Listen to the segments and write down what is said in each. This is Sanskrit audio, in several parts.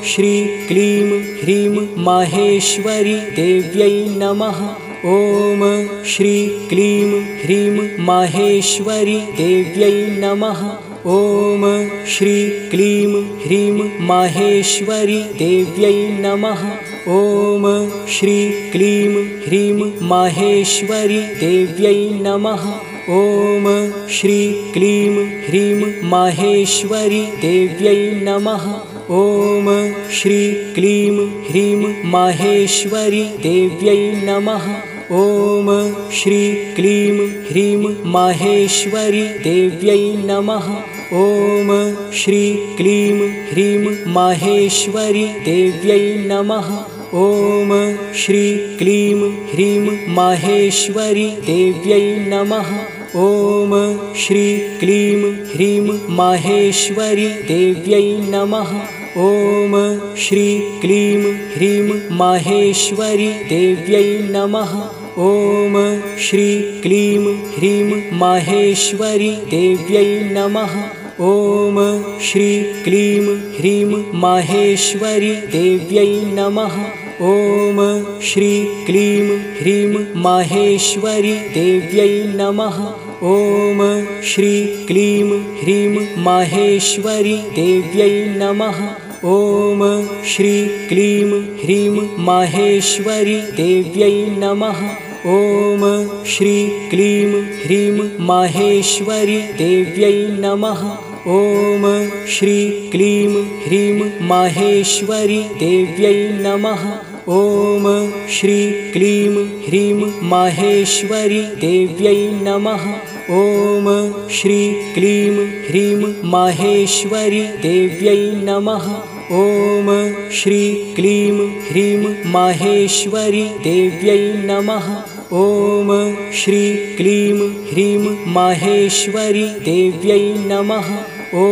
श्री क्लीं ह्रीं माहेश्वरी देव्यै नमः। ॐ श्री क्लीं ह्रीं माहेश्वरी देव्यै नमः। ॐ श्री क्लीं ह्रीं माहेश्वरी देव्यै नमः। ॐ श्री क्लीं ह्रीं माहेश्वरी देव्यै नमः। ॐ श्री क्लीं ह्रीं माहेश्वरी देव्यै नमः। ॐ श्री क्लीं ह्रीं माहेश्वरी देव्यै नमः। ॐ श्री क्लीं ह्रीं माहेश्वरी देव्यै नमः। ॐ श्री क्लीं ह्रीं माहेश्वरी देव्यै नमः। ॐ श्री क्लीं ह्रीं माहेश्वरी देव्यै नमः। ॐ श्री क्लीं ह्रीं माहेश्वरी देव्यै नमः। ॐ श्री क्लीं ह्रीं माहेश्वरी देव्यै नमः। ॐ श्री क्लीं ह्रीं माहेश्वरी देव्यै नमः। ॐ श्री क्लीं ह्रीं माहेश्वरी देव्यै नमः। ॐ श्री क्लीं ह्रीं माहेश्वरी देव्यै नमः। ॐ श्री क्लीं ह्रीं माहेश्वरी देव्यै नमः। ॐ श्री क्लीं ह्रीं माहेश्वरी देव्यै नमः। ॐ श्री क्लीं ह्रीं माहेश्वरी देव्यै नमः। ॐ श्री क्लीं ह्रीं माहेश्वरी देव्यै नमः। ॐ श्री क्लीं ह्रीं माहेश्वरी देव्यै नमः। ॐ श्री क्लीं ह्रीं माहेश्वरी देव्यै नमः। ॐ श्री क्लीं ह्रीं माहेश्वरी देव्यै नमः। ॐ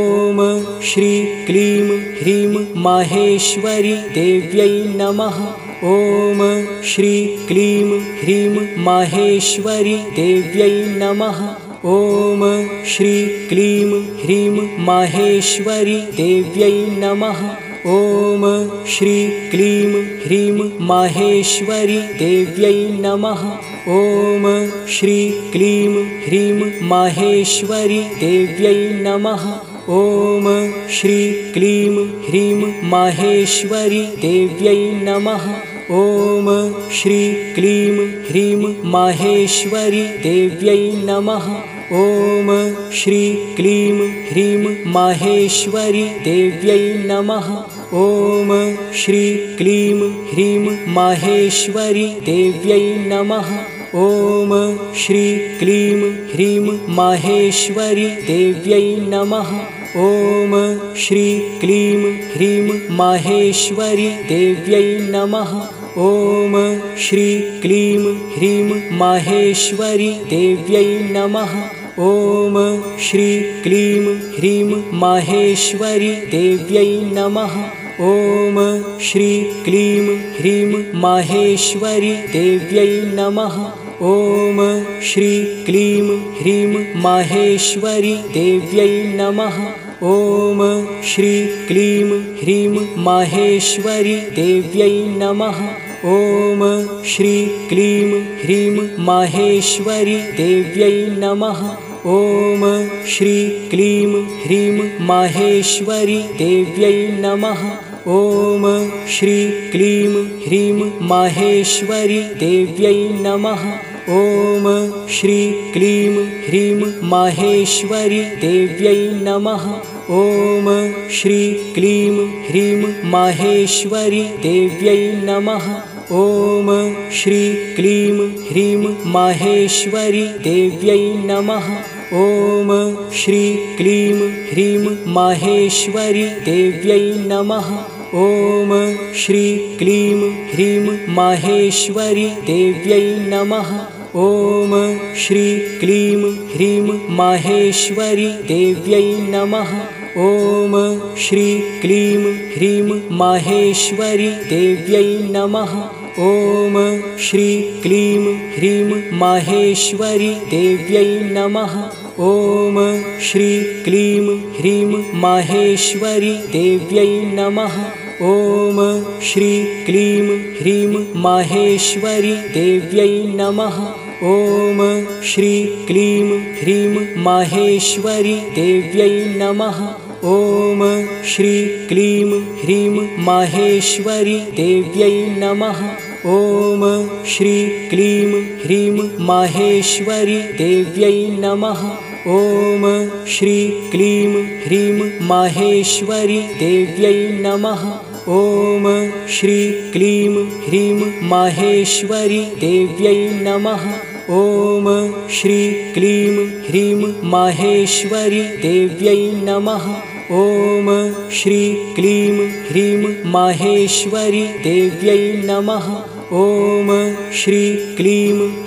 श्री क्लीं ह्रीं माहेश्वरी देव्यै नमः। ॐ श्री क्लीं ह्रीं माहेश्वरी देव्यै नमः। ॐ श्री क्लीं ह्रीं माहेश्वरी देव्यै नमः। ॐ श्री क्लीं ह्रीं माहेश्वरी देव्यै नमः। ॐ श्री क्लीं ह्रीं माहेश्वरी देव्यै नमः। ॐ श्री क्लीं ह्रीं माहेश्वरी देव्यै नमः। ॐ श्री क्लीं ह्रीं माहेश्वरी देव्यै नमः। ॐ श्री क्लीं ह्रीं माहेश्वरी देव्यै नमः। ॐ श्री क्लीं ह्रीं माहेश्वरी देव्यै नमः। ॐ श्री क्लीं ह्रीं माहेश्वरी देव्यै नमः। ॐ श्री क्लीं ह्रीं माहेश्वरी देव्यै नमः। ॐ श्री क्लीं ह्रीं माहेश्वरी देव्यै नमः। ॐ श्री क्लीं ह्रीं माहेश्वरी देव्यै नमः। ॐ श्री क्लीं ह्रीं माहेश्वरी देव्यै नमः। ॐ श्री क्लीं ह्रीं माहेश्वरी देव्यै नमः। ॐ श्री क्लीं ह्रीं माहेश्वरी देव्यै नमः। ॐ श्री क्लीं ह्रीं माहेश्वरी देव्यै नमः। ॐ श्री क्लीं ह्रीं माहेश्वरी देव्यै नमः। ॐ श्री क्लीं ह्रीं माहेश्वरी देव्यै नमः। ॐ श्री क्लीं ह्रीं माहेश्वरी देव्यै नमः। ॐ श्री क्लीं ह्रीं माहेश्वरी देव्यै नमः। ॐ श्री क्लीं ह्रीं माहेश्वरी देव्यै नमः। ॐ श्री क्लीं ह्रीं माहेश्वरी देव्यै नमः। ॐ श्री क्लीं ह्रीं माहेश्वरी देव्यै नमः। ॐ श्री क्लीं ह्रीं माहेश्वरी देव्यै नमः। ॐ श्री क्लीं ह्रीं माहेश्वरी देव्यै नमः। ॐ श्री क्लीं ह्रीं माहेश्वरी देव्यै नमः। ॐ श्री क्लीं ह्रीं माहेश्वरी देव्यै नमः। ॐ श्री क्लीं ह्रीं माहेश्वरी देव्यै नमः। ॐ श्री क्लीं ह्रीं माहेश्वरी देव्यै नमः। ॐ श्री क्लीं ह्रीं माहेश्वरी देव्यै नमः। ॐ श्री क्लीं ह्रीं माहेश्वरी देव्यै नमः। ॐ श्री क्लीं ह्रीं माहेश्वरी देव्यै नमः। ॐ श्री क्लीं ह्रीं माहेश्वरी देव्यै नमः। ॐ श्री क्लीं ह्रीं माहेश्वरी देव्यै नमः। ॐ श्री क्लीं ह्रीं माहेश्वरी देव्यै नमः। ॐ श्री क्लीं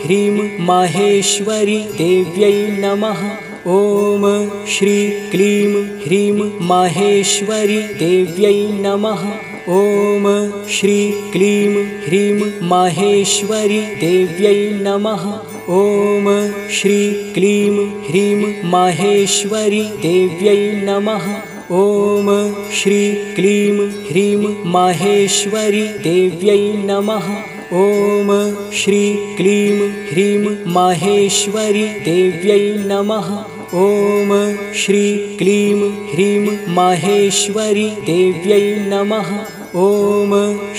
ह्रीं माहेश्वरी देव्यै नमः। ॐ श्री क्लीं ह्रीं माहेश्वरी देव्यै नमः। ॐ श्री क्लीं ह्रीं माहेश्वरी देव्यै नमः। ॐ श्री क्लीं ह्रीं माहेश्वरी देव्यै नमः। ॐ श्री क्लीं ह्रीं माहेश्वरी देव्यै नमः। ॐ श्री क्लीं ह्रीं माहेश्वरी देव्यै नमः। ॐ श्री क्लीं ह्रीं माहेश्वरी देव्यै नमः। ॐ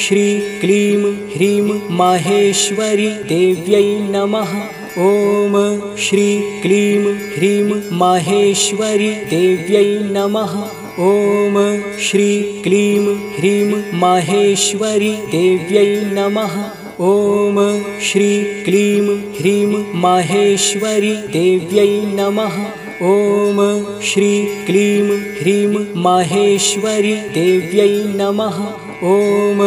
श्री क्लीं ह्रीं माहेश्वरी देव्यै नमः। ॐ श्री क्लीं ह्रीं माहेश्वरी देव्यै नमः। ॐ श्री क्लीं ह्रीं माहेश्वरी देव्यै नमः। ॐ श्री क्लीं ह्रीं माहेश्वरी देव्यै नमः। ॐ श्री क्लीं ह्रीं माहेश्वरी देव्यै नमः। ॐ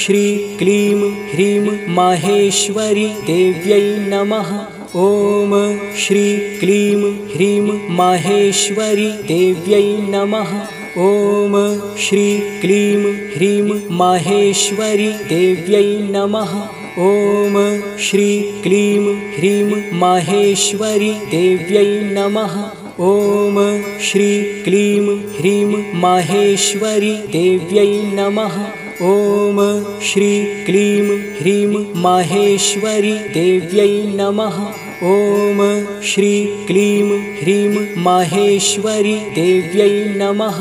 श्री क्लीं ह्रीं माहेश्वरी देव्यै नमः। ॐ श्री क्लीं ह्रीं माहेश्वरी देव्यै नमः। ॐ श्री क्लीं ह्रीं माहेश्वरी देव्यै नमः। ॐ श्री क्लीं ह्रीं माहेश्वरी देव्यै नमः। ॐ श्री क्लीं ह्रीं माहेश्वरी देव्यै नमः। ॐ श्री क्लीं ह्रीं माहेश्वरी देव्यै नमः। ॐ श्री क्लीं ह्रीं माहेश्वरी देव्यै नमः।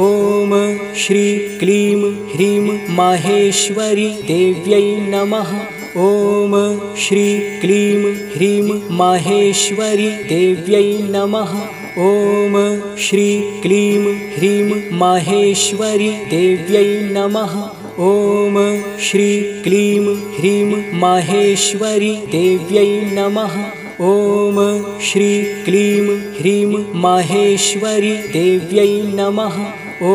ॐ श्री क्लीं ह्रीं माहेश्वरी देव्यै नमः। ॐ श्री क्लीं ह्रीं माहेश्वरी देव्यै नमः। ॐ श्री क्लीं ह्रीं माहेश्वरी देव्यै नमः। ॐ श्री क्लीं ह्रीं माहेश्वरी देव्यै नमः। ॐ श्री क्लीं ह्रीं माहेश्वरी देव्यै नमः।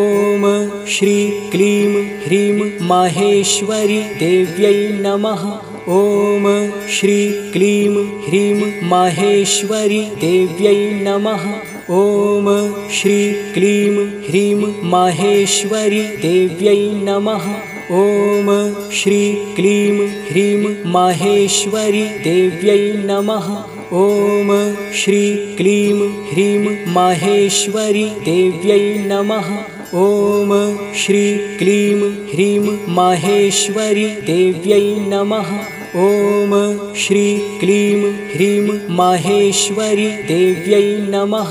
ॐ श्री क्लीं ह्रीं माहेश्वरी देव्यै नमः। ॐ श्री क्लीं ह्रीं माहेश्वरी देव्यै नमः। ॐ श्री क्लीं ह्रीं माहेश्वरी देव्यै नमः। ॐ श्री क्लीं ह्रीं माहेश्वरी देव्यै नमः। ॐ श्री क्लीं ह्रीं माहेश्वरी देव्यै नमः। ॐ श्री क्लीं ह्रीं माहेश्वरी देव्यै नमः। ॐ श्री क्लीं ह्रीं माहेश्वरी देव्यै नमः।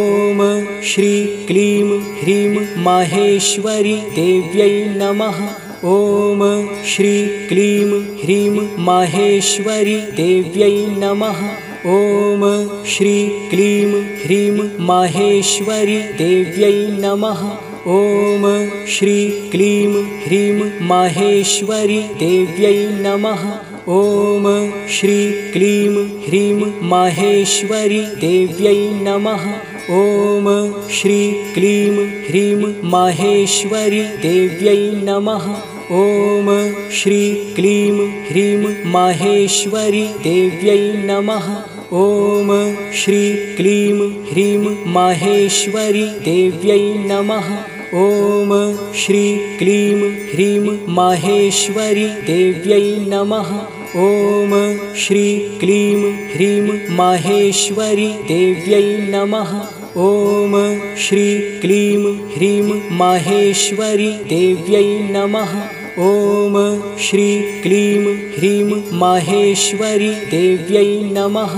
ॐ श्री क्लीं ह्रीं माहेश्वरी देव्यै नमः। ॐ श्री क्लीं ह्रीं माहेश्वरी देव्यै नमः। ॐ श्री क्लीं ह्रीं माहेश्वरी देव्यै नमः। ॐ श्री क्लीं ह्रीं माहेश्वरी देव्यै नमः। ॐ श्री क्लीं ह्रीं माहेश्वरी देव्यै नमः। ॐ श्री क्लीं ह्रीं माहेश्वरी देव्यै नमः। ॐ श्री क्लीं ह्रीं माहेश्वरी देव्यै नमः। ॐ श्री क्लीं ह्रीं माहेश्वरी देव्यै नमः। ॐ श्री क्लीं ह्रीं माहेश्वरी देव्यै नमः। ॐ श्री क्लीं ह्रीं माहेश्वरी देव्यै नमः। ॐ श्री क्लीं ह्रीं माहेश्वरी देव्यै नमः। ॐ श्री क्लीं ह्रीं माहेश्वरी देव्यै नमः। ॐ श्री क्लीं ह्रीं माहेश्वरी देव्यै नमः।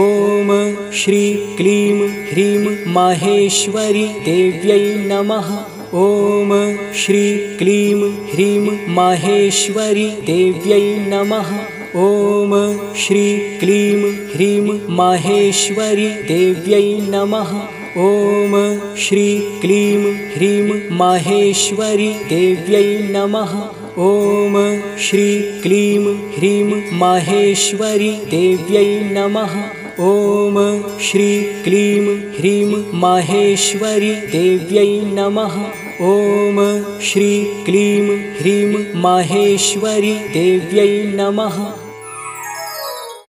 ॐ श्री क्लीं ह्रीं माहेश्वरी देव्यै नमः। ॐ श्री क्लीं ह्रीं माहेश्वरी देव्यै नमः। ॐ श्री क्लीं ह्रीं माहेश्वरी देव्यै नमः। ॐ श्री क्लीं ह्रीं माहेश्वरी देव्यै नमः। ॐ श्री क्लीं ह्रीं माहेश्वरी देव्यै नमः। ॐ श्री क्लीं ह्रीं माहेश्वरी देव्यै नमः। ॐ श्री क्लीं ह्रीं माहेश्वरी देव्यै नमः।